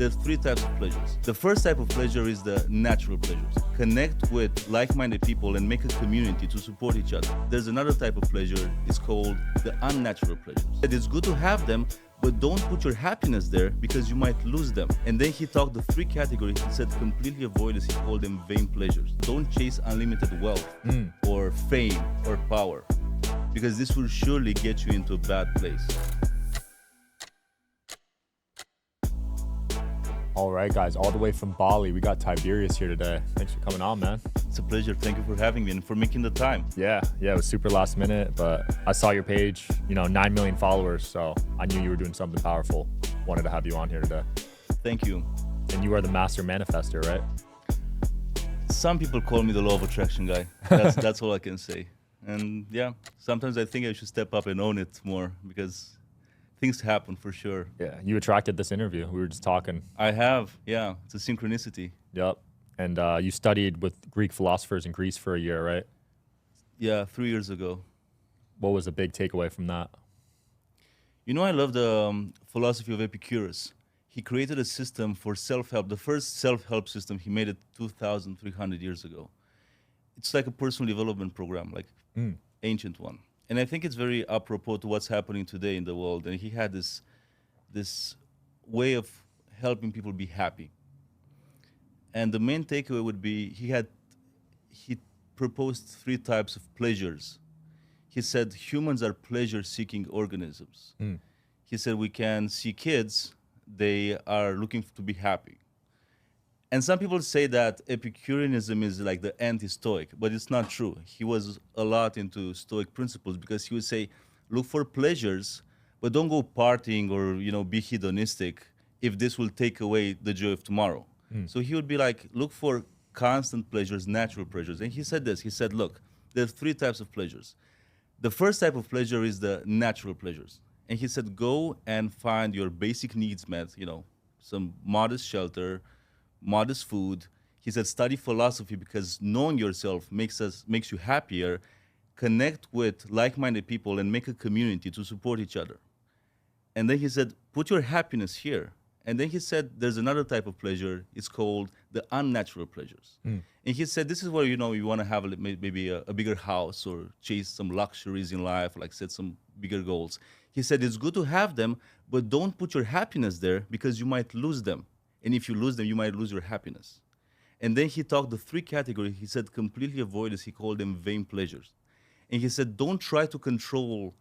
There's three types of pleasures. The first type of pleasure is the natural pleasures. Connect with like-minded people and make a community to support each other. There's another type of pleasure, it's called the unnatural pleasures. It's good to have them, but don't put your happiness there because you might lose them. And then he talked the three categories. He said completely avoid this. He called them vain pleasures. Don't chase unlimited wealth or fame or power, because this will surely get you into a bad place. All right, guys, all the way from Bali, we got Tiberius here today. Thanks for coming on, man. It's a pleasure. Thank you for having me and for making the time. Yeah, it was super last minute, but I saw your page, 9 million followers, so I knew you were doing something powerful. Wanted to have you on here today. Thank you. And you are the master manifester, right? Some people call me the law of attraction guy. That's all I can say. And yeah, sometimes I think I should step up and own it more because things happen for sure. Yeah, you attracted this interview. We were just talking. I have, yeah. It's a synchronicity. Yep. And you studied with Greek philosophers in Greece for a year, right? Yeah, 3 years ago. What was a big takeaway from that? I love the philosophy of Epicurus. He created a system for self-help. The first self-help system, he made it 2,300 years ago. It's like a personal development program, like ancient one. And I think it's very apropos to what's happening today in the world. And he had this way of helping people be happy. And the main takeaway would be he proposed three types of pleasures. He said humans are pleasure-seeking organisms. He said we can see kids, they are looking to be happy. And some people say that Epicureanism is like the anti-Stoic, but it's not true. He was a lot into Stoic principles because he would say, look for pleasures, but don't go partying or be hedonistic if this will take away the joy of tomorrow. So he would be like, look for constant pleasures, natural pleasures. And he said this, he said, look, there's three types of pleasures. The first type of pleasure is the natural pleasures. And he said, go and find your basic needs met, some modest shelter, modest food. He said, study philosophy because knowing yourself makes you happier. Connect with like-minded people and make a community to support each other. And then he said, put your happiness here. And then he said, there's another type of pleasure. It's called the unnatural pleasures. And he said, this is where, you want to have maybe a bigger house or chase some luxuries in life, like set some bigger goals. He said, it's good to have them, but don't put your happiness there because you might lose them. And if you lose them, you might lose your happiness. And then he talked the three categories. He said, completely avoid this. He called them vain pleasures. And he said, don't try to control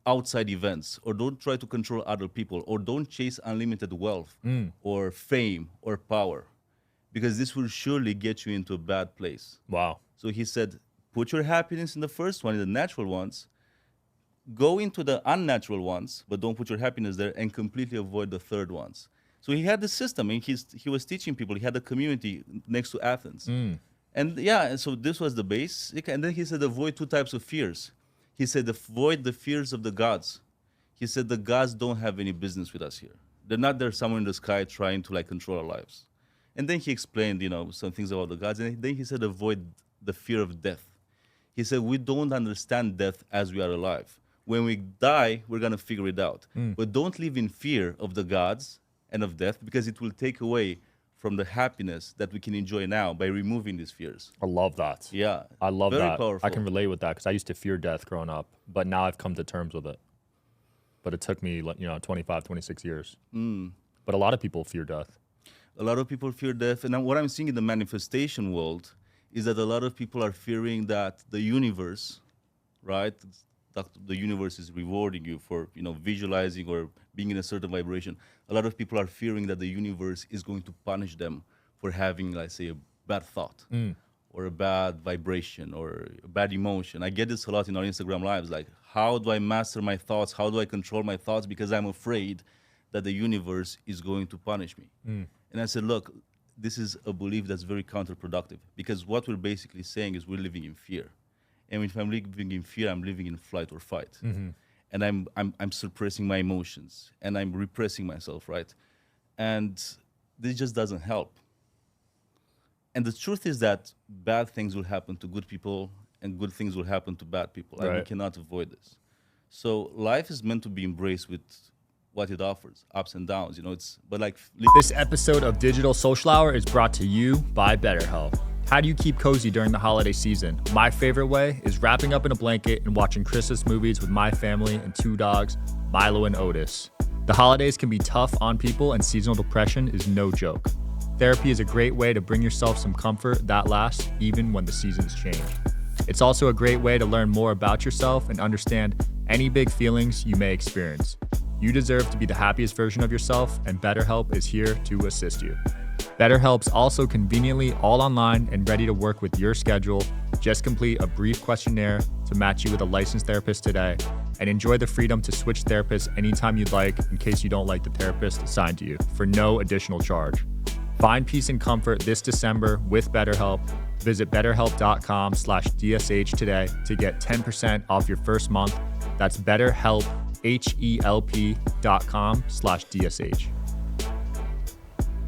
outside events, or don't try to control other people, or don't chase unlimited wealth or fame or power, because this will surely get you into a bad place. Wow. So he said, put your happiness in the first one, in the natural ones, go into the unnatural ones, but don't put your happiness there, and completely avoid the third ones. So he had the system, and he was teaching people. He had a community next to Athens. And so this was the base. And then he said, avoid two types of fears. He said, avoid the fears of the gods. He said, the gods don't have any business with us here. They're not there somewhere in the sky trying to control our lives. And then he explained, some things about the gods. And then he said, avoid the fear of death. He said, we don't understand death as we are alive. When we die, we're going to figure it out. But don't live in fear of the gods and of death, because it will take away from the happiness that we can enjoy now by removing these fears. I love that. Yeah. I love very that. Powerful. I can relate with that because I used to fear death growing up, but now I've come to terms with it. But it took me, 25, 26 years. But a lot of people fear death. A lot of people fear death. And what I'm seeing in the manifestation world is that a lot of people are fearing that the universe, right? That the universe is rewarding you for, visualizing or being in a certain vibration. A lot of people are fearing that the universe is going to punish them for having, let's say, a bad thought or a bad vibration or a bad emotion. I get this a lot in our Instagram lives, like, how do I master my thoughts? How do I control my thoughts? Because I'm afraid that the universe is going to punish me. And I said, look, this is a belief that's very counterproductive, because what we're basically saying is we're living in fear. And if I'm living in fear, I'm living in flight or fight. And I'm suppressing my emotions and I'm repressing myself, right? And this just doesn't help. And the truth is that bad things will happen to good people and good things will happen to bad people. Right. And we cannot avoid this. So life is meant to be embraced with what it offers, ups and downs. It's but like This episode of Digital Social Hour is brought to you by BetterHelp. How do you keep cozy during the holiday season? My favorite way is wrapping up in a blanket and watching Christmas movies with my family and 2 dogs, Milo and Otis. The holidays can be tough on people, and seasonal depression is no joke. Therapy is a great way to bring yourself some comfort that lasts even when the seasons change. It's also a great way to learn more about yourself and understand any big feelings you may experience. You deserve to be the happiest version of yourself, and BetterHelp is here to assist you. BetterHelp's also conveniently all online and ready to work with your schedule. Just complete a brief questionnaire to match you with a licensed therapist today, and enjoy the freedom to switch therapists anytime you'd like in case you don't like the therapist assigned to you for no additional charge. Find peace and comfort this December with BetterHelp. Visit betterhelp.com/DSH today to get 10% off your first month. That's BetterHelp, HELP.com/DSH.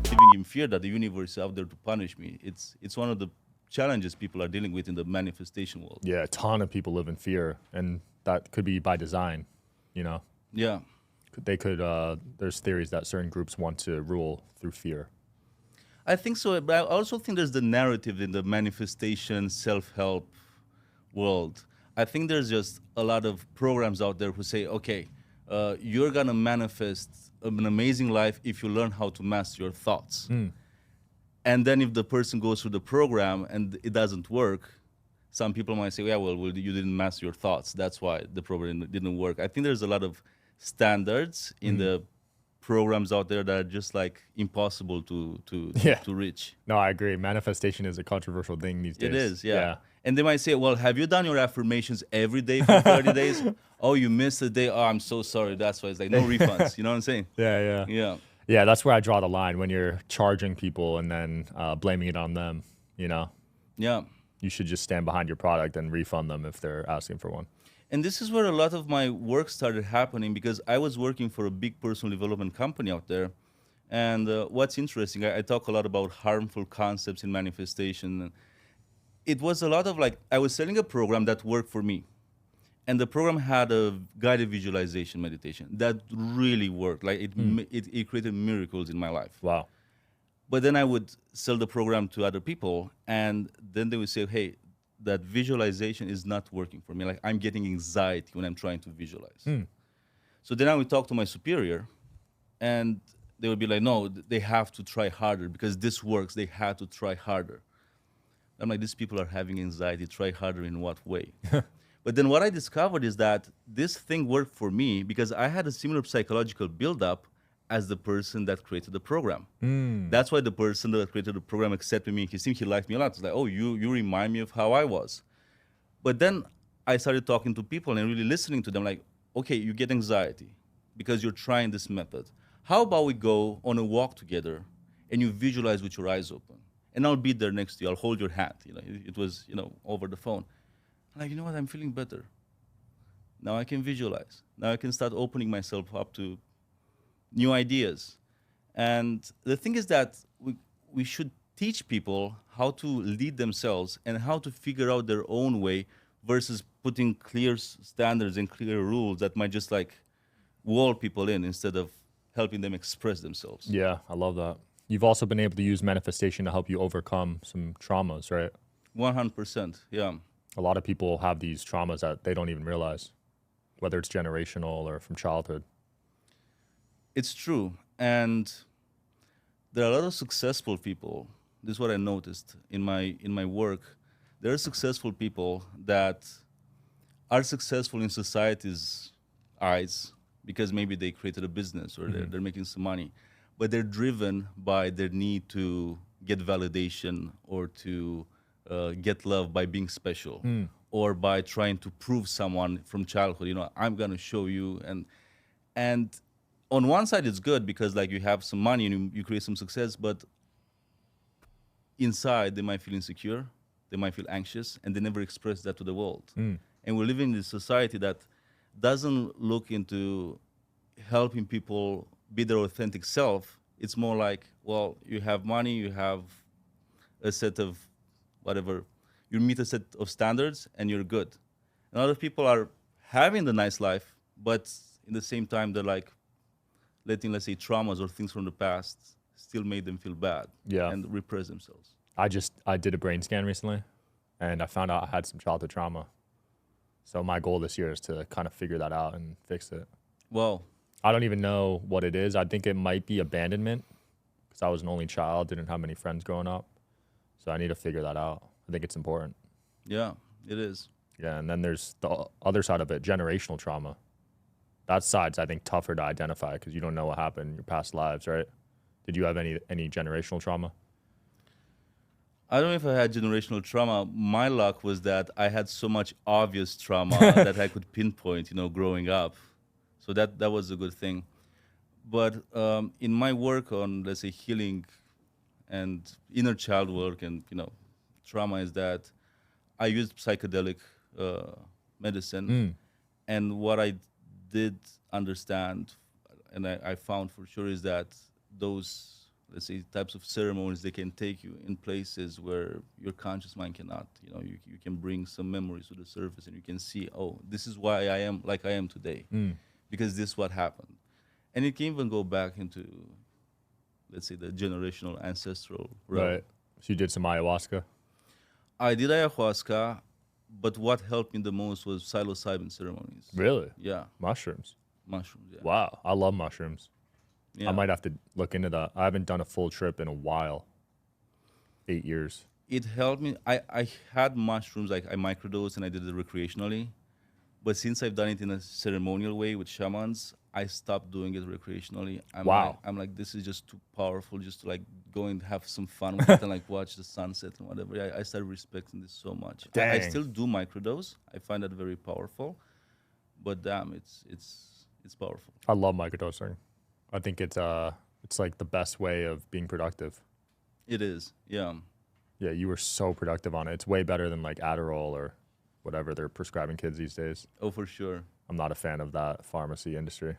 Living in fear that the universe is out there to punish me. It's one of the challenges people are dealing with in the manifestation world. Yeah, a ton of people live in fear, and that could be by design, Yeah. There's theories that certain groups want to rule through fear. I think so, but I also think there's the narrative in the manifestation, self-help world. I think there's just a lot of programs out there who say, okay, you're going to manifest an amazing life if you learn how to master your thoughts. And then if the person goes through the program and it doesn't work, some people might say, yeah, well, you didn't master your thoughts. That's why the program didn't work. I think there's a lot of standards in the programs out there that are just like impossible to reach. No, I agree. Manifestation is a controversial thing these days. It is, yeah. And they might say, well, have you done your affirmations every day for 30 days? Oh, you missed a day. Oh, I'm so sorry. That's why it's like no refunds. You know what I'm saying? Yeah. Yeah, that's where I draw the line when you're charging people and then blaming it on them, Yeah. You should just stand behind your product and refund them if they're asking for one. And this is where a lot of my work started happening because I was working for a big personal development company out there. And what's interesting, I talk a lot about harmful concepts in manifestation. It was a lot of like, I was selling a program that worked for me. And the program had a guided visualization meditation that really worked. Like it created miracles in my life. Wow. But then I would sell the program to other people, and then they would say, hey, that visualization is not working for me. Like I'm getting anxiety when I'm trying to visualize. So then I would talk to my superior, and they would be like, no, they have to try harder because this works. They had to try harder. I'm like, these people are having anxiety. Try harder in what way? But then what I discovered is that this thing worked for me because I had a similar psychological buildup as the person that created the program. That's why the person that created the program accepted me. He liked me a lot. It's like, oh, you remind me of how I was. But then I started talking to people and really listening to them like, okay, you get anxiety because you're trying this method. How about we go on a walk together and you visualize with your eyes open? And I'll be there next to you. I'll hold your hand. It was, over the phone. I'm like, you know what? I'm feeling better. Now I can visualize. Now I can start opening myself up to new ideas. And the thing is that we should teach people how to lead themselves and how to figure out their own way versus putting clear standards and clear rules that might just like wall people in instead of helping them express themselves. Yeah, I love that. You've also been able to use manifestation to help you overcome some traumas, right? 100%, yeah. A lot of people have these traumas that they don't even realize, whether it's generational or from childhood. It's true. And there are a lot of successful people. This is what I noticed in my work. There are successful people that are successful in society's eyes because maybe they created a business or they're making some money. But they're driven by their need to get validation or to get love by being special or by trying to prove someone from childhood, I'm going to show you. And on one side, it's good because like you have some money and you create some success, but inside they might feel insecure, they might feel anxious, and they never express that to the world. And we're living in a society that doesn't look into helping people be their authentic self. It's more like, well, you have money, you have a set of whatever, you meet a set of standards and you're good. And a lot of people are having the nice life, but in the same time, they're like letting, let's say, traumas or things from the past still made them feel bad Yeah. and repress themselves. I did a brain scan recently, and I found out I had some childhood trauma. So my goal this year is to kind of figure that out and fix it. Wow. I don't even know what it is. I think it might be abandonment because I was an only child, didn't have many friends growing up. So I need to figure that out. I think it's important. Yeah, it is. Yeah, and then there's the other side of it, generational trauma. That side's, I think, tougher to identify because you don't know what happened in your past lives, right? Did you have any generational trauma? I don't know if I had generational trauma. My luck was that I had so much obvious trauma that I could pinpoint, growing up. So that was a good thing. But in my work on, let's say, healing and inner child work and, trauma is that I used psychedelic medicine. And what I did understand, and I found for sure, is that those, let's say, types of ceremonies, they can take you in places where your conscious mind cannot. You can bring some memories to the surface and you can see, oh, this is why I am like I am today, because this is what happened. And it can even go back into, let's say, the generational ancestral realm. Right. So you did some ayahuasca? I did ayahuasca, but what helped me the most was psilocybin ceremonies. Really? Yeah, Mushrooms? mushrooms, yeah. Wow. I love mushrooms. Yeah. I might have to look into that. I haven't done a full trip in a while. 8 years. It helped me. I had mushrooms, like I microdosed and I did it recreationally. But since I've done it in a ceremonial way with shamans, I stopped doing it recreationally. Wow. I'm like, this is just too powerful just to like go and have some fun with it and like watch the sunset and whatever. I started respecting this so much. I Dang. still do microdose. I find that very powerful. But damn, it's powerful. I love microdosing. I think it's like the best way of being productive. It is, yeah. Yeah, you were so productive on it. It's way better than like Adderall or whatever they're prescribing kids these days. Oh, for sure. I'm not a fan of that pharmacy industry.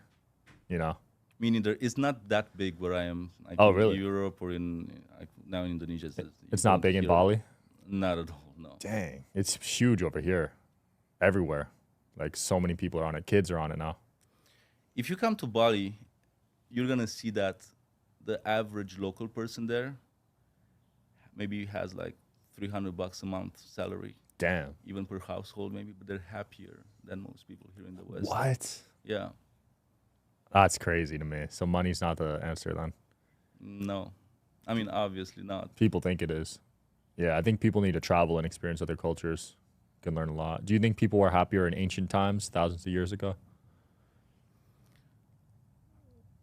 Me neither. It's not that big where I am. Like Oh, in really? Europe or now in Indonesia. It's not big in hear- Bali? Not at all, no. Dang. It's huge over here. Everywhere. Like so many people are on it. Kids are on it now. If you come to Bali, you're gonna see that the average local person there maybe has like $300 a month salary, Damn. even per household maybe, but they're happier than most people here in the West. What? Yeah. That's crazy to me. So money's not the answer then. No. I mean, obviously not. People think it is. Yeah, I think people need to travel and experience other cultures. Can learn a lot. Do you think people were happier in ancient times, thousands of years ago?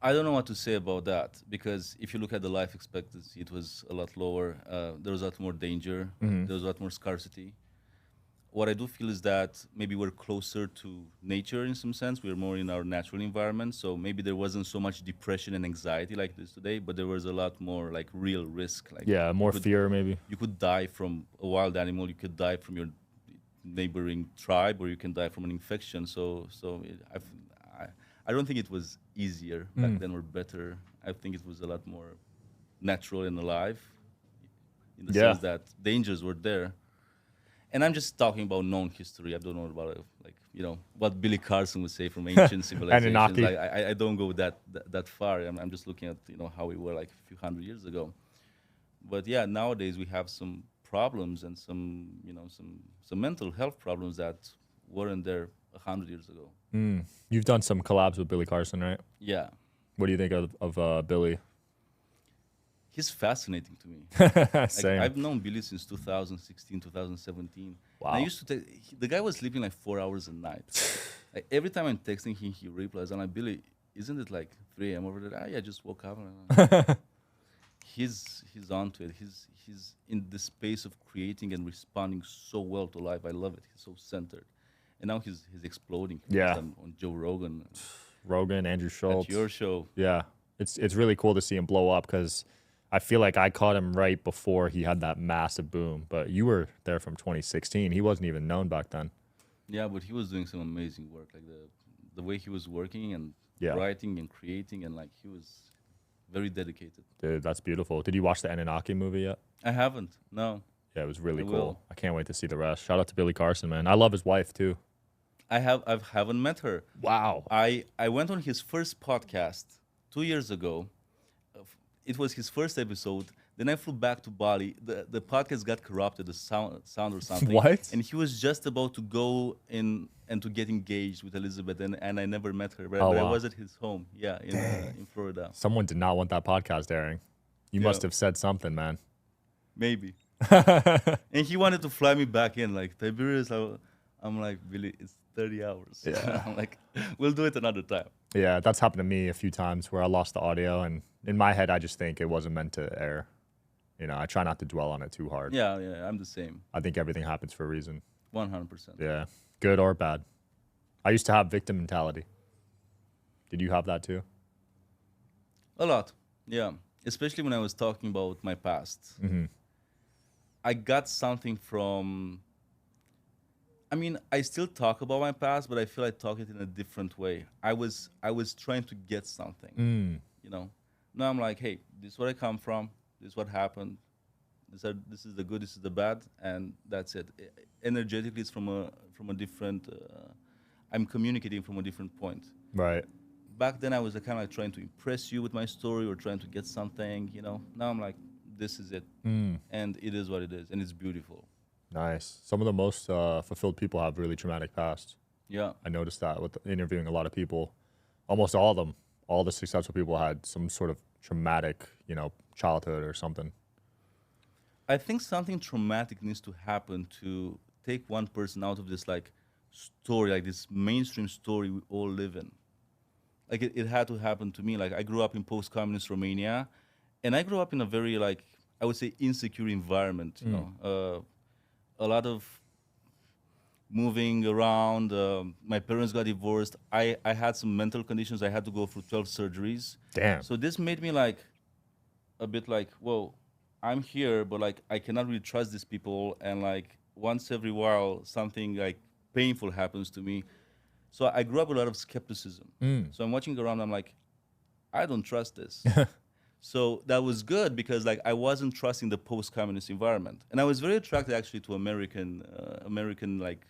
I don't know what to say about that because if you look at the life expectancy, it was a lot lower. There was a lot more danger. There was a lot more scarcity. What I do feel is that maybe we're closer to nature in some sense. We're more in our natural environment. So maybe there wasn't so much depression and anxiety like this today, but there was a lot more like real risk. Like Yeah, more fear maybe. you could die from a wild animal. You could die from your neighboring tribe, or you can die from an infection. I don't think it was easier back then or better. I think it was a lot more natural and alive in the sense that dangers were there. And I'm just talking about known history. I don't know about what Billy Carson would say from ancient civilizations. Anunnaki. I don't go that far. I'm just looking at how we were like a few hundred years ago. But yeah, nowadays we have some problems and some mental health problems that weren't there 100 years ago. You've done some collabs with Billy Carson, right? Yeah, What do you think of Billy? he's fascinating to me. Same. I've known Billy since 2016, 2017. Wow. And I used to the guy was sleeping like 4 hours a night. Like every time I'm texting him, he replies. I'm like, Billy, isn't it like 3 a.m. over there? Yeah, I just woke up. He's onto it. He's in the space of creating and responding so well to life. I love it. He's so centered. And now he's exploding. Yeah. He's on Joe Rogan. Rogan, Andrew Schultz. At your show. Yeah, it's really cool to see him blow up because I feel like I caught him right before he had that massive boom. But you were there from 2016. He wasn't even known back then. Yeah, but he was doing some amazing work. Like the way he was working and Yeah. writing and creating, and like he was very dedicated. Dude, that's beautiful. Did you watch the Anunnaki movie yet? I haven't. No, Yeah, it was really I cool. will. I can't wait to see the rest. Shout out to Billy Carson, man. I love his wife too. I haven't met her. Wow. I went on his first podcast 2 years ago, it was his first episode. Then I flew back to Bali. The podcast got corrupted, the sound or something. What? And he was just about to go in and to get engaged with Elizabeth, and I never met her. But, Oh, but I wow. was at his home, in Florida. Someone did not want that podcast airing. You Yeah. must have said something, man. Maybe. And he wanted to fly me back in, like, Tiberius. I'm like, Billy, it's 30 hours. Yeah. I'm like, we'll do it another time. Yeah, that's happened to me a few times where I lost the audio, and in my head, I just think it wasn't meant to air. You know, I try not to dwell on it too hard. Yeah, I'm the same. I think everything happens for a reason. 100%. Yeah, good or bad. I used to have victim mentality. Did you have that too? A lot, yeah. Especially when I was talking about my past. Mm-hmm. I got something from. I mean, I still talk about my past, but I feel I talk it in a different way. I was trying to get something, you know. Now I'm like, hey, this is where I come from. This is what happened. This is the good. This is the bad, and that's it. Energetically, it's from a different. I'm communicating from a different point. Right. Back then, I was kind of like trying to impress you with my story or trying to get something, you know. Now I'm like, this is it, and it is what it is, and it's beautiful. Nice. Some of the most fulfilled people have really traumatic pasts. Yeah. I noticed that with interviewing a lot of people. Almost all of them, all the successful people had some sort of traumatic, you know, childhood or something. I think something traumatic needs to happen to take one person out of this like story, like this mainstream story we all live in. Like it had to happen to me. Like I grew up in post-communist Romania, and I grew up in a very like I would say insecure environment. You know, a lot of moving around. My parents got divorced. I had some mental conditions. I had to go through 12 surgeries. Damn. So this made me like a bit like, whoa, I'm here, but like I cannot really trust these people. And like once every while, something like painful happens to me. So I grew up with a lot of skepticism. So I'm watching around. I'm like, I don't trust this. So that was good because like I wasn't trusting the post-communist environment, and I was very attracted actually to American like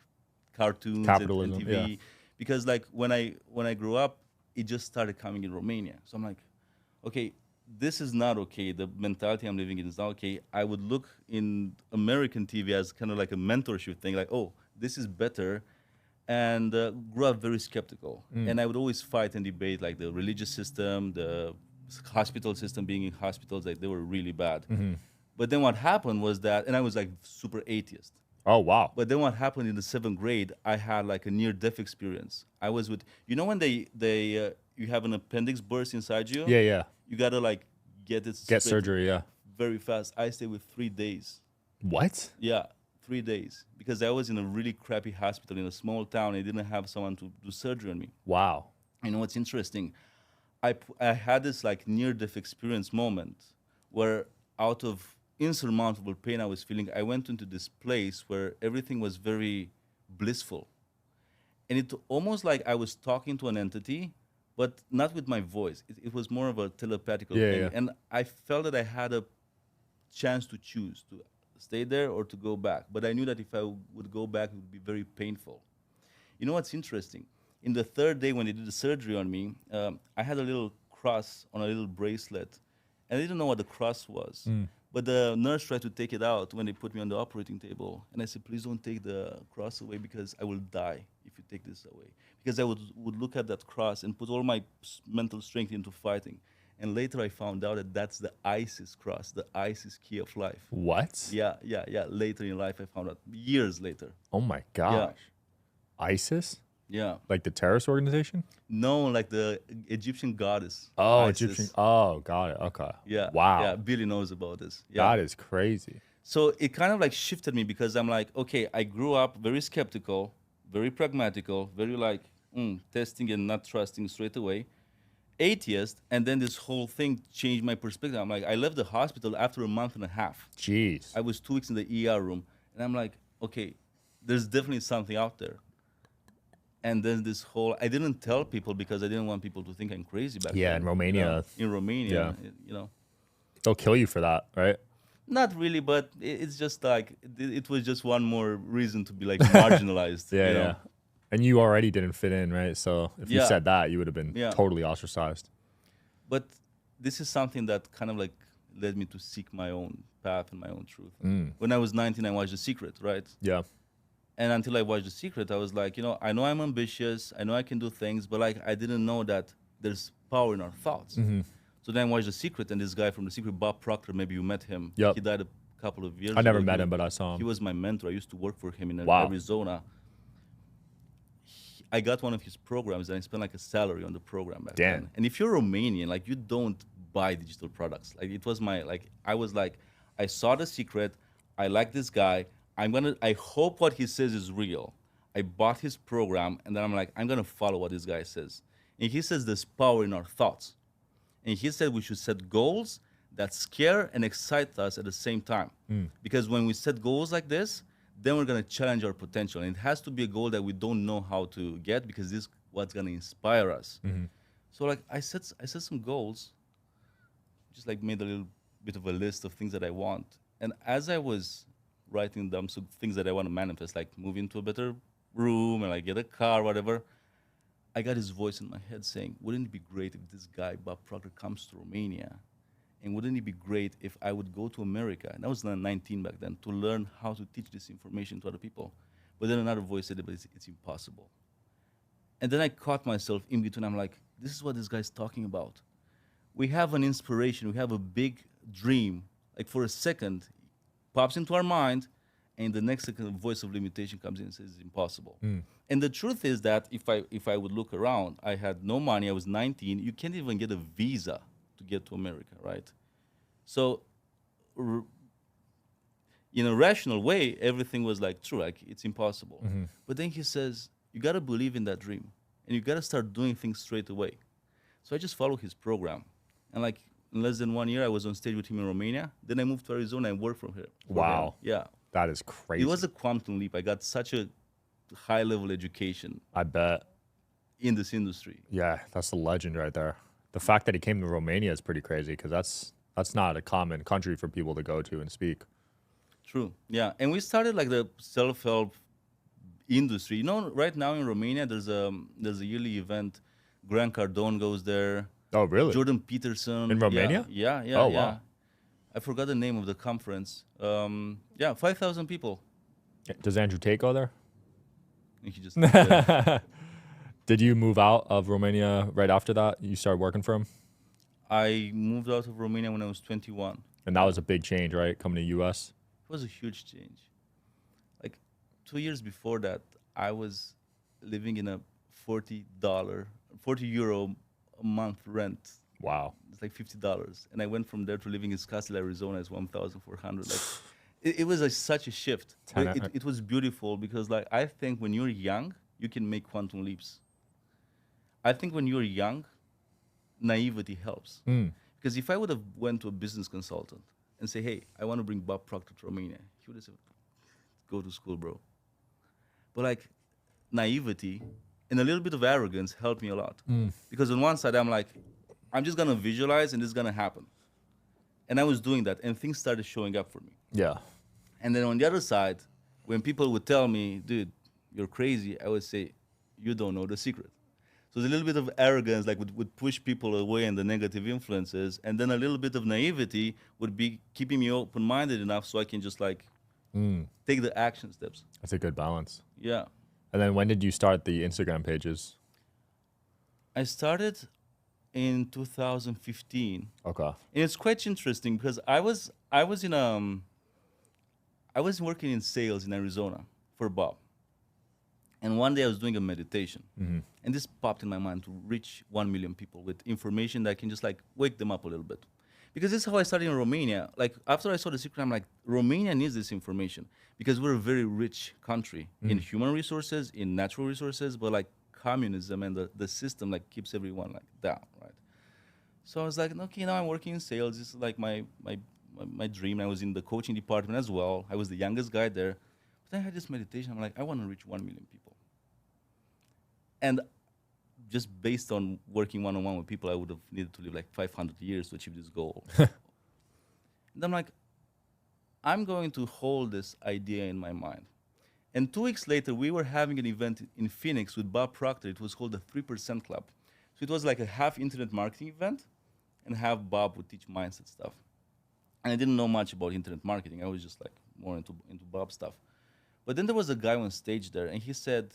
cartoons Capitalism, and TV, yeah. because like when I grew up, it just started coming in Romania. So I'm like, okay, this is not okay. The mentality I'm living in is not okay. I would look in American TV as kind of like a mentorship thing, like, oh, this is better, and grew up very skeptical. And I would always fight and debate like the religious system, the hospital system, being in hospitals, like they were really bad. But then what happened was that, and I was like super atheist. Oh, wow. But then what happened in the 7th grade, I had like a near-death experience. I was with, you know when they you have an appendix burst inside you? Yeah, yeah. You gotta like get it Get straight surgery, yeah. very fast. I stayed with 3 days. What? Yeah, 3 days. Because I was in a really crappy hospital in a small town. I didn't have someone to do surgery on me. Wow. You know what's interesting? I had this like near-death experience moment where out of insurmountable pain I was feeling, I went into this place where everything was very blissful. And it almost like I was talking to an entity, but not with my voice. It was more of a telepathical Yeah, thing. yeah. And I felt that I had a chance to choose to stay there or to go back. But I knew that if I would go back, it would be very painful. You know what's interesting? In the 3rd day when they did the surgery on me, I had a little cross on a little bracelet. And I didn't know what the cross was. But the nurse tried to take it out when they put me on the operating table. And I said, please don't take the cross away because I will die if you take this away. Because I would look at that cross and put all my mental strength into fighting. And later I found out that that's the ISIS cross, the ISIS key of life. What? Yeah. Later in life I found out, years later. Oh, my gosh. ISIS? Yeah. Like the terrorist organization? No, like the Egyptian goddess. Oh, Isis. Egyptian. Oh, got it. Okay. Yeah. Wow. Yeah, Billy knows about this. Yeah. That is crazy. So it kind of like shifted me because I'm like, okay, I grew up very skeptical, very pragmatical, very like testing and not trusting straight away, atheist, and then this whole thing changed my perspective. I'm like, I left the hospital after a month and a half. Jeez. I was 2 weeks in the ER room, and I'm like, okay, there's definitely something out there. And then this whole, I didn't tell people because I didn't want people to think I'm crazy back then. Yeah, in Romania. You know, in Romania, Yeah. you know. They'll kill you for that, right? Not really, but it's just like, it was just one more reason to be like marginalized. Yeah, you know? yeah. And you already didn't fit in, right? So if you Yeah. said that, you would have been Yeah. totally ostracized. But this is something that kind of like led me to seek my own path and my own truth. When I was 19, I watched The Secret, right? Yeah. And until I watched The Secret, I was like, I know I'm ambitious, I know I can do things, but like I didn't know that there's power in our thoughts. So then I watched The Secret, and this guy from The Secret, Bob Proctor, maybe you met him. Yep. He died a couple of years I never ago. met him, but I saw him. He was my mentor. I used to work for him in Wow. Arizona. I got one of his programs, and I spent like a salary on the program back Damn. then. And if you're Romanian, like you don't buy digital products. Like it was I was like, I saw The Secret. I like this guy. I hope what he says is real. I bought his program, and then I'm like, I'm gonna follow what this guy says. And he says there's power in our thoughts. And he said we should set goals that scare and excite us at the same time. Because when we set goals like this, then we're gonna challenge our potential. And it has to be a goal that we don't know how to get, because this is what's gonna inspire us. So like I set some goals, just like made a little bit of a list of things that I want. And as I was writing them, so things that I want to manifest, like move into a better room and like get a car, whatever, I got his voice in my head saying, wouldn't it be great if this guy, Bob Proctor, comes to Romania? And wouldn't it be great if I would go to America? And I was 19 back then, to learn how to teach this information to other people. But then another voice said, but it's impossible. And then I caught myself in between. I'm like, this is what this guy's talking about. We have an inspiration. We have a big dream. Like for a second, pops into our mind, and the next second, a voice of limitation comes in and says it's impossible. And the truth is that if I would look around, I had no money. I was 19. You can't even get a visa to get to America, right? So, in a rational way, everything was like true, like it's impossible. But then he says, you got to believe in that dream, and you got to start doing things straight away. So I just followed his program, and like in less than 1 year, I was on stage with him in Romania. Then I moved to Arizona and worked from here. Wow. Yeah. That is crazy. It was a quantum leap. I got such a high level education I bet. in this industry. Yeah, that's a legend right there. The fact that he came to Romania is pretty crazy, because that's not a common country for people to go to and speak. True. Yeah. And we started like the self-help industry. Right now in Romania, there's a yearly event. Grant Cardone goes there. Oh, really? Jordan Peterson. In Romania? Yeah. Oh, wow. I forgot the name of the conference. 5,000 people. Does Andrew Tate go there? I think he just yeah. Did you move out of Romania right after that? You started working for him? I moved out of Romania when I was 21. And that was a big change, right? Coming to U.S.? It was a huge change. Like 2 years before that, I was living in a €40 a month rent. Wow. It's like $50. And I went from there to living in Scottsdale, Arizona, as 1,400. Like it was such a shift. It was beautiful, because like I think when you're young, you can make quantum leaps. I think when you're young, naivety helps. Because if I would have went to a business consultant and say, hey, I want to bring Bob Proctor to Romania, he would have said, go to school, bro. But like naivety and a little bit of arrogance helped me a lot. Because on one side, I'm like, I'm just going to visualize and this is going to happen. And I was doing that, and things started showing up for me. Yeah. And then on the other side, when people would tell me, dude, you're crazy, I would say, you don't know the secret. So there's a little bit of arrogance, like would push people away and the negative influences. And then a little bit of naivety would be keeping me open-minded enough so I can just like take the action steps. That's a good balance. Yeah. And then when did you start the Instagram pages? I started in 2015. Okay. And it's quite interesting because I was working in sales in Arizona for Bob. And one day I was doing a meditation. And this popped in my mind to reach 1 million people with information that can just like wake them up a little bit. Because this is how I started in Romania. Like after I saw The Secret, I'm like, Romania needs this information because we're a very rich country in human resources, in natural resources, but like communism and the system like keeps everyone like down, right? So I was like, okay, now I'm working in sales. This is like my dream. I was in the coaching department as well. I was the youngest guy there. But then I had this meditation. I'm like, I want to reach 1 million people. And just based on working one-on-one with people, I would have needed to live like 500 years to achieve this goal. And I'm like, I'm going to hold this idea in my mind. And 2 weeks later, we were having an event in Phoenix with Bob Proctor. It was called the 3% Club. So it was like a half internet marketing event and have Bob would teach mindset stuff. And I didn't know much about internet marketing. I was just like more into Bob stuff. But then there was a guy on stage there, and he said,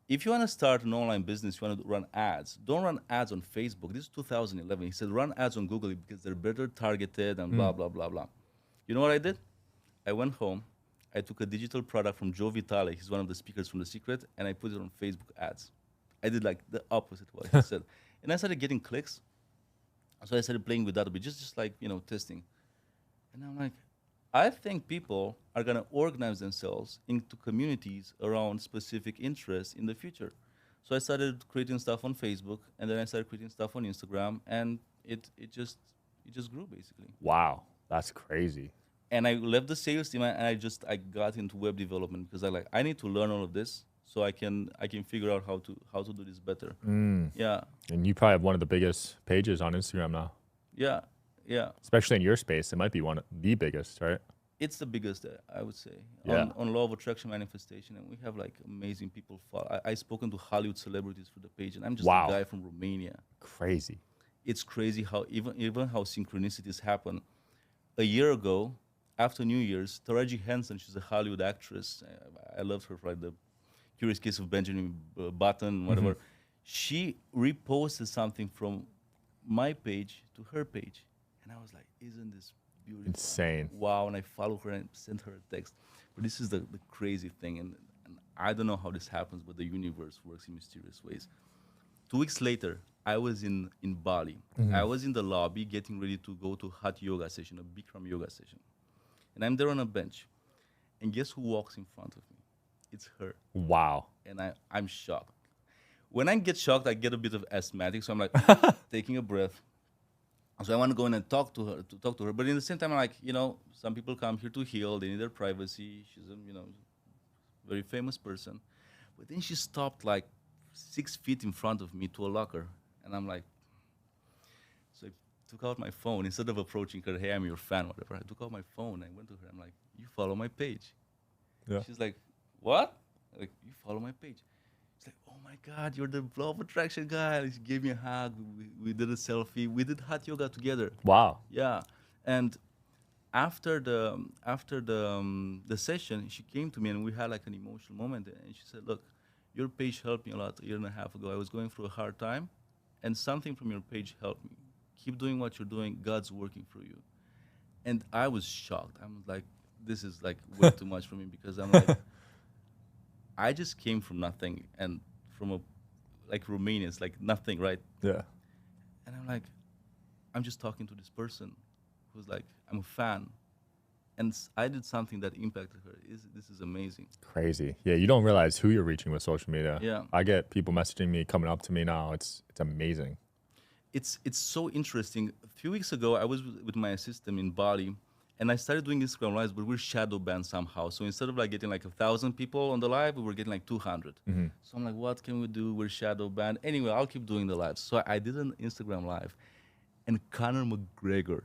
if you want to start an online business, you want to run ads. Don't run ads on Facebook. This is 2011. He said, run ads on Google because they're better targeted and blah, blah, blah, blah. You know what I did? I went home. I took a digital product from Joe Vitale. He's one of the speakers from The Secret, and I put it on Facebook ads. I did like the opposite of what he said. And I started getting clicks. So I started playing with that a bit, just like, testing. And I'm like, I think people are going to organize themselves into communities around specific interests in the future. So I started creating stuff on Facebook, and then I started creating stuff on Instagram, and it just grew basically. Wow, that's crazy. And I left the sales team, and I got into web development because I need to learn all of this so I can figure out how to do this better. Yeah. And you probably have one of the biggest pages on Instagram now. Yeah. Yeah. Especially in your space, it might be one of the biggest, right? It's the biggest, I would say, Yeah. on law of attraction manifestation, and we have like amazing people. I've spoken to Hollywood celebrities for the page, and I'm just Wow. a guy from Romania. Crazy. It's crazy how even how synchronicities happen. A year ago, after New Year's, Taraji Henson, she's a Hollywood actress. I loved her for like the Curious Case of Benjamin Button, whatever. She reposted something from my page to her page, and I was like, "Isn't this beautiful?" Insane. Wow! And I followed her and sent her a text. But this is the crazy thing, and I don't know how this happens, but the universe works in mysterious ways. 2 weeks later, I was in Bali. I was in the lobby getting ready to go to a hot yoga session, a Bikram yoga session. And I'm there on a bench. And guess who walks in front of me? It's her. Wow. And I'm shocked. When I get shocked, I get a bit of asthmatic. So I'm like taking a breath. So I want to go in and talk to her. But in the same time, I'm like, some people come here to heal. They need their privacy. She's a, very famous person. But then she stopped like 6 feet in front of me to a locker. And I'm like, so I took out my phone. Instead of approaching her, hey, I'm your fan, whatever, I took out my phone. I went to her. I'm like, you follow my page? Yeah. She's like, what? I'm like, you follow my page? She's like, oh my God, you're the law of attraction guy. She gave me a hug. We did a selfie. We did hot yoga together. Wow. Yeah. And after the session, she came to me and we had like an emotional moment. And she said, look, your page helped me a lot a year and a half ago. I was going through a hard time, and something from your page helped me. Keep doing what you're doing. God's working for you. And I was shocked. I'm like, this is like way too much for me, because I'm like, I just came from nothing, and from Romania, it's like nothing, right? Yeah. And I'm like, I'm just talking to this person who's like, I'm a fan. And I did something that impacted her. This is amazing. Crazy. Yeah, you don't realize who you're reaching with social media. Yeah. I get people messaging me, coming up to me now. It's amazing. It's so interesting. A few weeks ago, I was with my assistant in Bali, and I started doing Instagram lives, but we're shadow banned somehow. So instead of like getting like 1,000 people on the live, we were getting like 200. So I'm like, what can we do? We're shadow banned. Anyway, I'll keep doing the lives. So I did an Instagram live, and Conor McGregor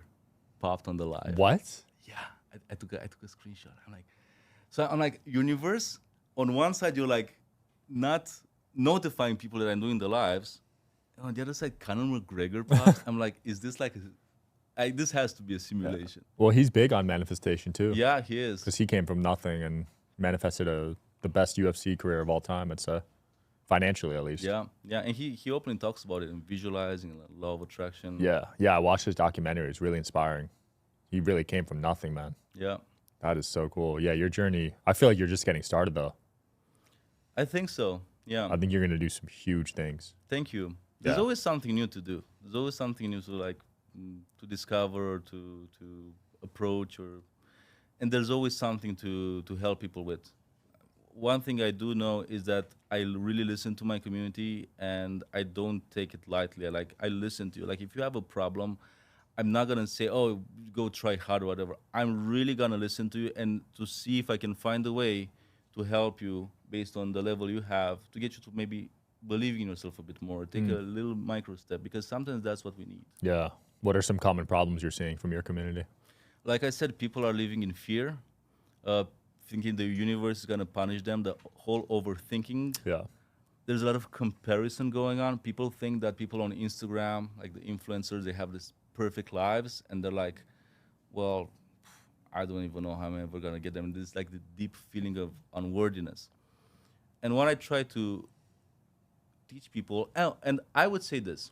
popped on the live. What? Yeah, I took a screenshot. I'm like, universe, on one side, you're like not notifying people that I'm doing the lives. And on the other side, Conor McGregor pops. I'm like, is this like, this has to be a simulation. Well, he's big on manifestation too. Yeah, he is. Because he came from nothing and manifested the best UFC career of all time, I'd say. Financially, at least. Yeah, and he openly talks about it and visualizing law of attraction. Yeah, I watched his documentary. It's really inspiring. He really came from nothing, man. Yeah. That is so cool. Yeah, your journey, I feel like you're just getting started, though. I think so, yeah. I think you're going to do some huge things. Thank you. There's Yeah. always something new to do. There's always something new to like to discover, or to approach, and there's always something to help people with. One thing I do know is that I really listen to my community, and I don't take it lightly. I listen to you. Like, if you have a problem, I'm not gonna say, oh, go try hard or whatever. I'm really gonna listen to you and to see if I can find a way to help you based on the level you have, to get you to maybe believe in yourself a bit more, take a little micro step, because sometimes that's what we need. Yeah. What are some common problems you're seeing from your community? Like I said, people are living in fear, thinking the universe is gonna punish them, the whole overthinking. Yeah. There's a lot of comparison going on. People think that people on Instagram, like the influencers, they have this perfect lives, and they're like, well, I don't even know how I'm ever gonna get them. This like the deep feeling of unworthiness. And what I try to teach people, and I would say this,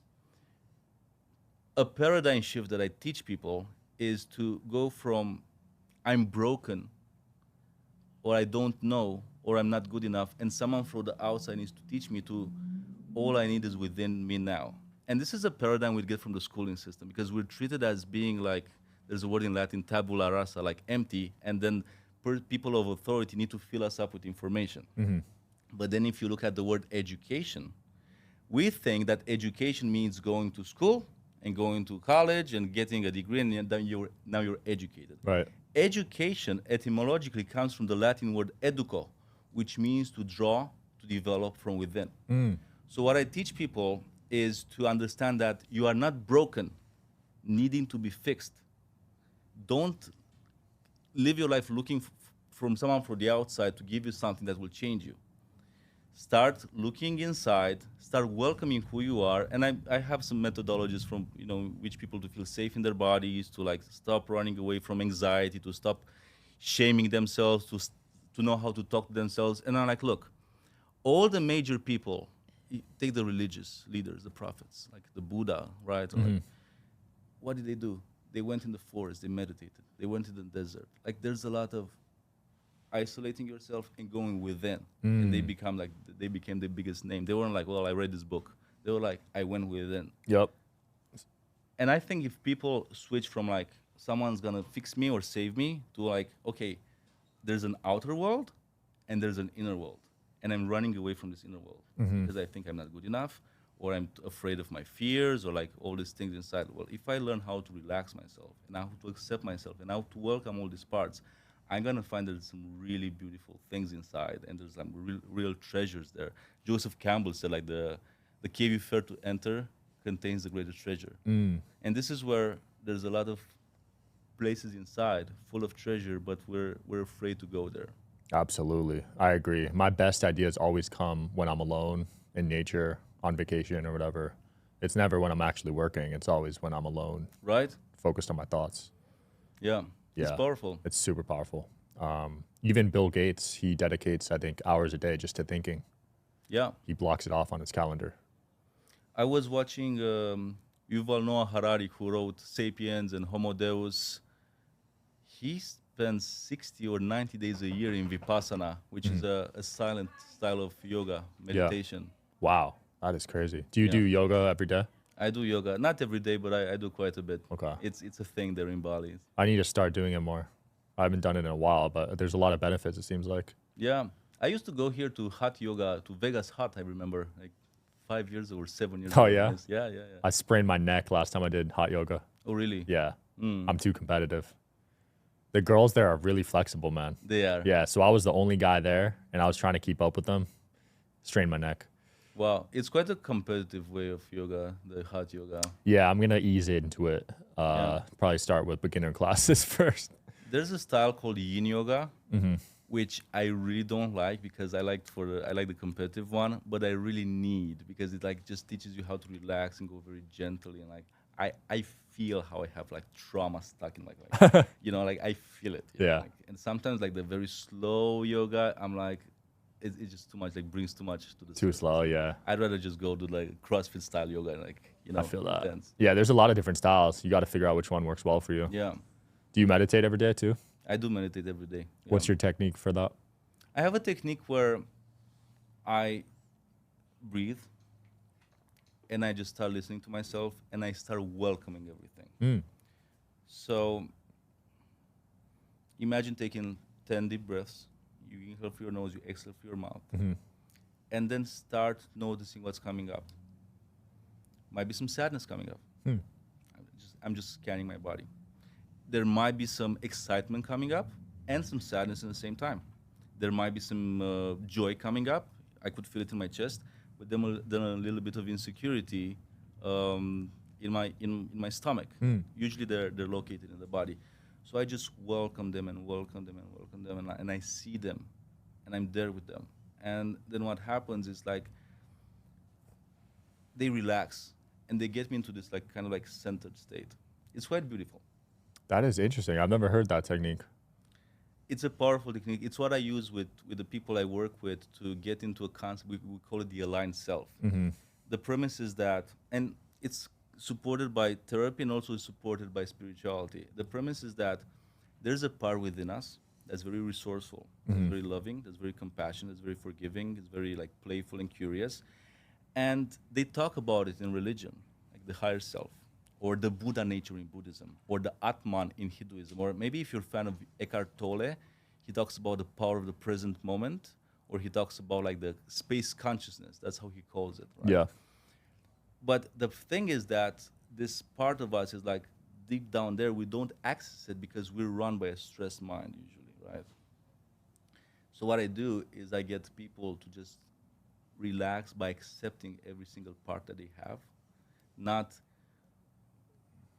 a paradigm shift that I teach people is to go from I'm broken, or I don't know, or I'm not good enough, and someone from the outside needs to teach me to all I need is within me now. And this is a paradigm we get from the schooling system because we're treated as being like, there's a word in Latin, tabula rasa, like empty, and then people of authority need to fill us up with information. But then if you look at the word education, we think that education means going to school and going to college and getting a degree, and then now you're educated. Right. Education etymologically comes from the Latin word educo, which means to draw, to develop from within. So what I teach people is to understand that you are not broken, needing to be fixed. Don't live your life looking from someone from the outside to give you something that will change you. Start looking inside, start welcoming who you are. And I have some methodologies from, which people to feel safe in their bodies, to like stop running away from anxiety, to stop shaming themselves, to know how to talk to themselves. And I'm like, look, all the major people, take the religious leaders, the prophets, like the Buddha, right? Or like, what did they do? They went in the forest, they meditated, they went in the desert. Like there's a lot of isolating yourself and going within, and they became the biggest name. They weren't like, well, I read this book. They were like, I went within. Yep. And I think if people switch from like someone's gonna fix me or save me to like, okay, there's an outer world and there's an inner world, and I'm running away from this inner world because I think I'm not good enough, or I'm afraid of my fears, or like all these things inside. Well, if I learn how to relax myself and how to accept myself and how to welcome all these parts, I'm gonna find there's some really beautiful things inside, and there's some real treasures there. Joseph Campbell said like the cave you fear to enter contains the greatest treasure. And this is where there's a lot of places inside full of treasure, but we're afraid to go there. Absolutely. I agree. My best ideas always come when I'm alone in nature, on vacation or whatever. It's never when I'm actually working. It's always when I'm alone, Right? focused on my thoughts. Yeah. It's Yeah. powerful. It's super powerful. Even Bill Gates, he dedicates, I think, hours a day just to thinking. Yeah. He blocks it off on his calendar. I was watching Yuval Noah Harari, who wrote *Sapiens* and *Homo Deus*. He spends 60 or 90 days a year in Vipassana, which is a silent style of yoga, meditation. Wow, that is crazy. Do you do yoga every day? I do yoga, not every day, but I do quite a bit. Okay. It's a thing there in Bali. I need to start doing it more. I haven't done it in a while, but there's a lot of benefits, it seems like. Yeah. I used to go here to hot yoga, to Vegas Hot, I remember, like 5 years or 7 years Oh, ago. yeah? Yeah. I sprained my neck last time I did hot yoga. Oh, really? Yeah. I'm too competitive. The girls there are really flexible, man. They are. Yeah, so I was the only guy there, and I was trying to keep up with them. Strained my neck. Wow. It's quite a competitive way of yoga, the hot yoga. Yeah, I'm going to ease into it. Probably start with beginner classes first. There's a style called yin yoga, which I really don't like because I like the competitive one, but I really need because it like just teaches you how to relax and go very gently, and like I feel how I have like trauma stuck in like like I feel it. Yeah. And sometimes like the very slow yoga, I'm like, it's just too much. Like brings too much to the Too surface. slow, yeah. I'd rather just go do like CrossFit style yoga, and like I feel that. intense. Yeah, there's a lot of different styles. You got to figure out which one works well for you. Yeah. Do you meditate every day too? I do meditate every day. Yeah. What's your technique for that? I have a technique where I breathe and I just start listening to myself and I start welcoming everything. So imagine taking 10 deep breaths. You inhale through your nose, you exhale through your mouth. And then start noticing what's coming up. Might be some sadness coming up. I'm just scanning my body. There might be some excitement coming up and some sadness at the same time. There might be some joy coming up. I could feel it in my chest, but then a little bit of insecurity in my stomach. Usually they're located in the body. So I just welcome them and welcome them and welcome them, and I see them, and I'm there with them. And then what happens is like they relax, and they get me into this like kind of like centered state. It's quite beautiful. That is interesting. I've never heard that technique. It's a powerful technique. It's what I use with the people I work with to get into a concept. We call it the aligned self. The premise is that, and it's supported by therapy and also is supported by spirituality. The premise is that there's a part within us that's very resourceful, that's very loving, that's very compassionate, that's very forgiving, it's very like playful and curious. And they talk about it in religion, like the higher self, or the Buddha nature in Buddhism, or the Atman in Hinduism, or maybe if you're a fan of Eckhart Tolle, he talks about the power of the present moment, or he talks about like the space consciousness. That's how he calls it. Right? Yeah. But the thing is that this part of us is like deep down there, we don't access it because we're run by a stressed mind usually, right? So what I do is I get people to just relax by accepting every single part that they have, not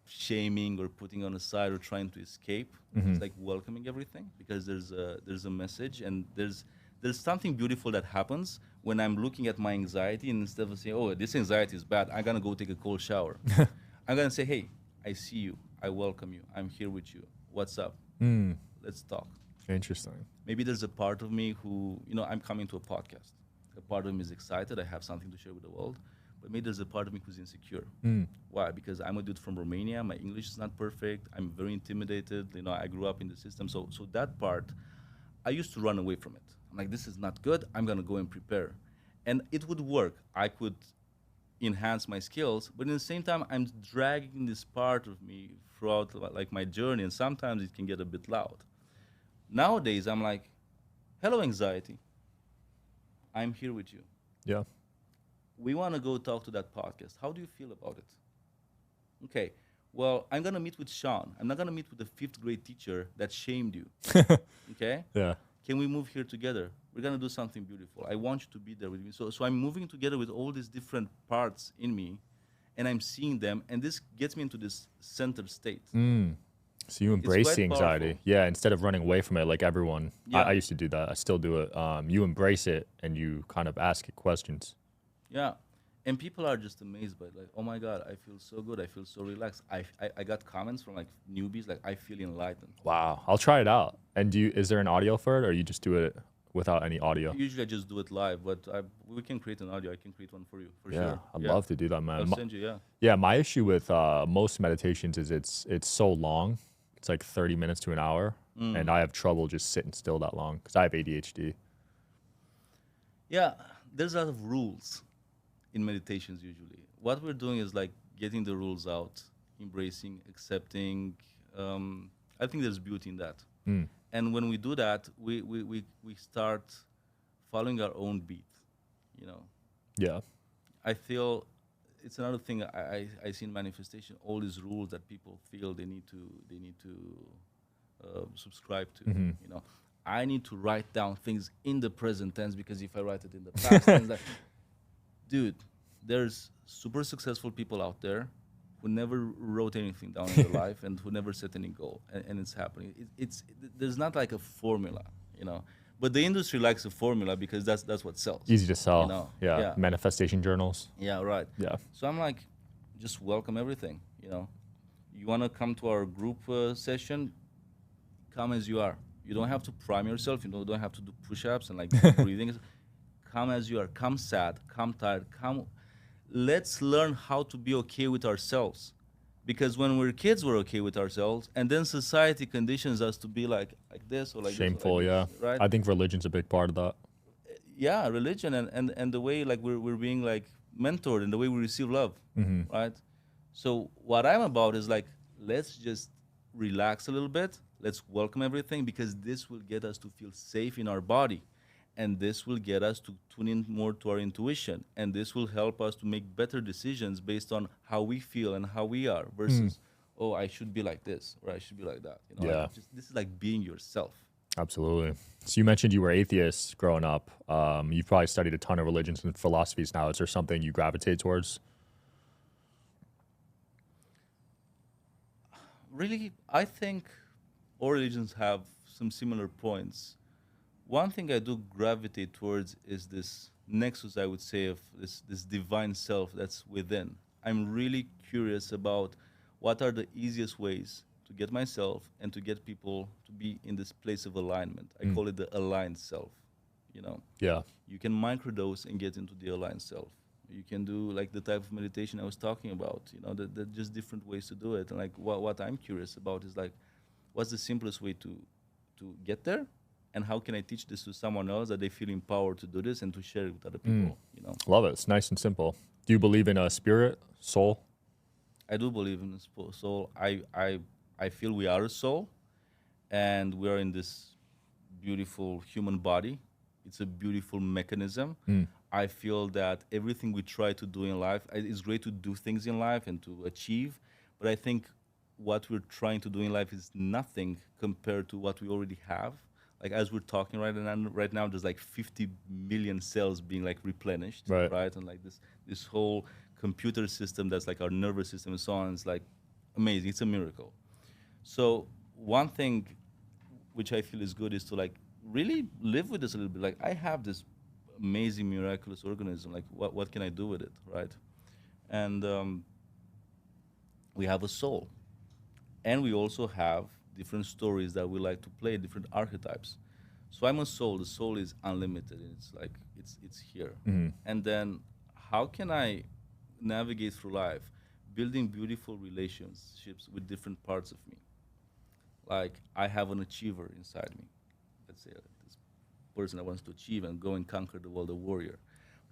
shaming or putting on the side or trying to escape. It's like welcoming everything because there's a message and there's something beautiful that happens when I'm looking at my anxiety and instead of saying, oh, this anxiety is bad, I'm gonna go take a cold shower. I'm gonna say, hey, I see you, I welcome you, I'm here with you. What's up? Let's talk. Interesting. Maybe there's a part of me who, I'm coming to a podcast. A part of me is excited, I have something to share with the world. But maybe there's a part of me who's insecure. Why? Because I'm a dude from Romania. My English is not perfect. I'm very intimidated. I grew up in the system. So that part, I used to run away from it. I'm like, this is not good. I'm gonna go and prepare, and it would work. I could enhance my skills, but at the same time, I'm dragging this part of me throughout like my journey, and sometimes it can get a bit loud. Nowadays, I'm like, hello, anxiety. I'm here with you. Yeah. We want to go talk to that podcast. How do you feel about it? Okay. Well, I'm going to meet with Sean. I'm not going to meet with the fifth grade teacher that shamed you. Okay? Yeah. Can we move here together? We're going to do something beautiful. I want you to be there with me. So I'm moving together with all these different parts in me, and I'm seeing them, and this gets me into this center state. So you embrace quite the anxiety. powerful. Yeah, instead of running away from it like everyone. Yeah. I used to do that. I still do it. You embrace it and you kind of ask it questions. Yeah. And people are just amazed by it. Like, oh my God, I feel so good. I feel so relaxed. I got comments from like newbies, like, I feel enlightened. Wow. I'll try it out. And is there an audio for it or you just do it without any audio? Usually I just do it live, but we can create an audio. I can create one for you, for Yeah, sure. I'd love to do that, man. I'll send you, yeah. Yeah, my issue with most meditations is it's so long. It's like 30 minutes to an hour. And I have trouble just sitting still that long because I have ADHD. Yeah, there's a lot of rules in meditations usually. What we're doing is like getting the rules out, embracing, accepting. I think there's beauty in that. And when we do that, we start following our own beat, Yeah. I feel it's another thing I see in manifestation, all these rules that people feel they need to subscribe to, I need to write down things in the present tense because if I write it in the past tense, like, dude, there's super successful people out there who never wrote anything down in their life and who never set any goal, and it's happening. There's not like a formula, but the industry likes a formula because that's what sells. Easy to sell. Yeah. Manifestation journals. Yeah, right. Yeah. So I'm like, just welcome everything. You want to come to our group session? Come as you are. You don't have to prime yourself. You don't have to do push-ups and like breathing. Come as you are. Come sad. Come tired. Come. Let's learn how to be okay with ourselves, because when we're kids, we're okay with ourselves, and then society conditions us to be like this or like Shameful, this, yeah. this, right? I think religion's a big part of that. Yeah, religion and the way like we're being like mentored and the way we receive love, right? So what I'm about is like, let's just relax a little bit. Let's welcome everything, because this will get us to feel safe in our body, and this will get us to tune in more to our intuition, and this will help us to make better decisions based on how we feel and how we are versus, oh, I should be like this or I should be like that. Yeah. This is like being yourself. Absolutely. So you mentioned you were atheist growing up. You've probably studied a ton of religions and philosophies now. Is there something you gravitate towards? Really, I think all religions have some similar points. One thing I do gravitate towards is this nexus, I would say, of this divine self that's within. I'm really curious about what are the easiest ways to get myself and to get people to be in this place of alignment. I call it the aligned self, you know. Yeah. You can microdose and get into the aligned self. You can do like the type of meditation I was talking about, you know, that just different ways to do it. And like what I'm curious about is like, what's the simplest way to get there? And how can I teach this to someone else that they feel empowered to do this and to share it with other people, you know? Love it. It's nice and simple. Do you believe in a spirit, soul? I do believe in the soul. I feel we are a soul, and we are in this beautiful human body. It's a beautiful mechanism. I feel that everything we try to do in life, it's great to do things in life and to achieve, but I think what we're trying to do in life is nothing compared to what we already have. Like as we're talking right now, there's like 50 million cells being like replenished, right? And like this whole computer system that's like our nervous system and so on is like amazing. It's a miracle. So one thing which I feel is good is to like really live with this a little bit. Like I have this amazing, miraculous organism. Like what can I do with it, right? And we have a soul, and we also have different stories that we like to play, different archetypes. So I'm a soul. The soul is unlimited. It's like it's here. And then how can I navigate through life, building beautiful relationships with different parts of me? Like I have an achiever inside me. Let's say this person that wants to achieve and go and conquer the world, a warrior.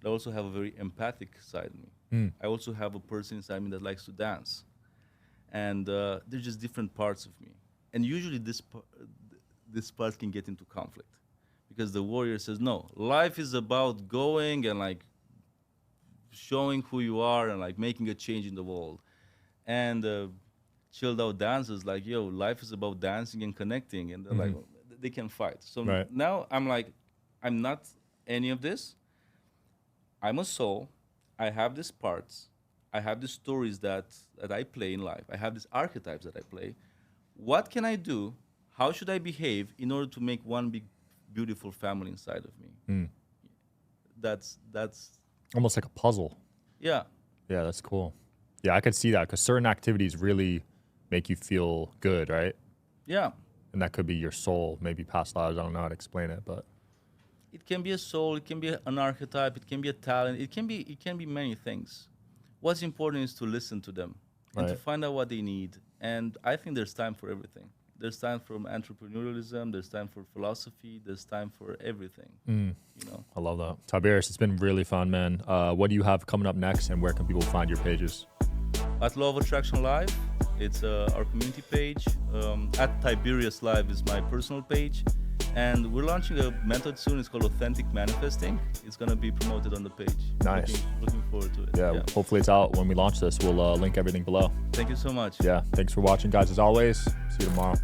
But I also have a very empathic side of me. I also have a person inside me that likes to dance. And they're just different parts of me. And usually this part can get into conflict because the warrior says, no, life is about going and like showing who you are and like making a change in the world. And chilled out dancers like, yo, life is about dancing and connecting. And they're like, they can fight. So now I'm like, I'm not any of this. I'm a soul. I have these parts. I have these stories that I play in life. I have these archetypes that I play. What can I do? How should I behave in order to make one big, beautiful family inside of me? That's almost like a puzzle. Yeah. Yeah, that's cool. Yeah, I could see that because certain activities really make you feel good, right? Yeah. And that could be your soul, maybe past lives. I don't know how to explain it, but it can be a soul. It can be an archetype. It can be a talent. It can be many things. What's important is to listen to them and to find out what they need. And I think there's time for everything. There's time for entrepreneurialism. There's time for philosophy. There's time for everything. You know. I love that. Tiberius, it's been really fun, man. What do you have coming up next, and where can people find your pages? At Law of Attraction Live, it's our community page. At Tiberius Live is my personal page. And we're launching a method soon. It's called Authentic Manifesting. It's going to be promoted on the page. Nice. Looking forward to it. Yeah, hopefully it's out when we launch this. We'll link everything below. Thank you so much. Yeah, thanks for watching, guys, as always. See you tomorrow.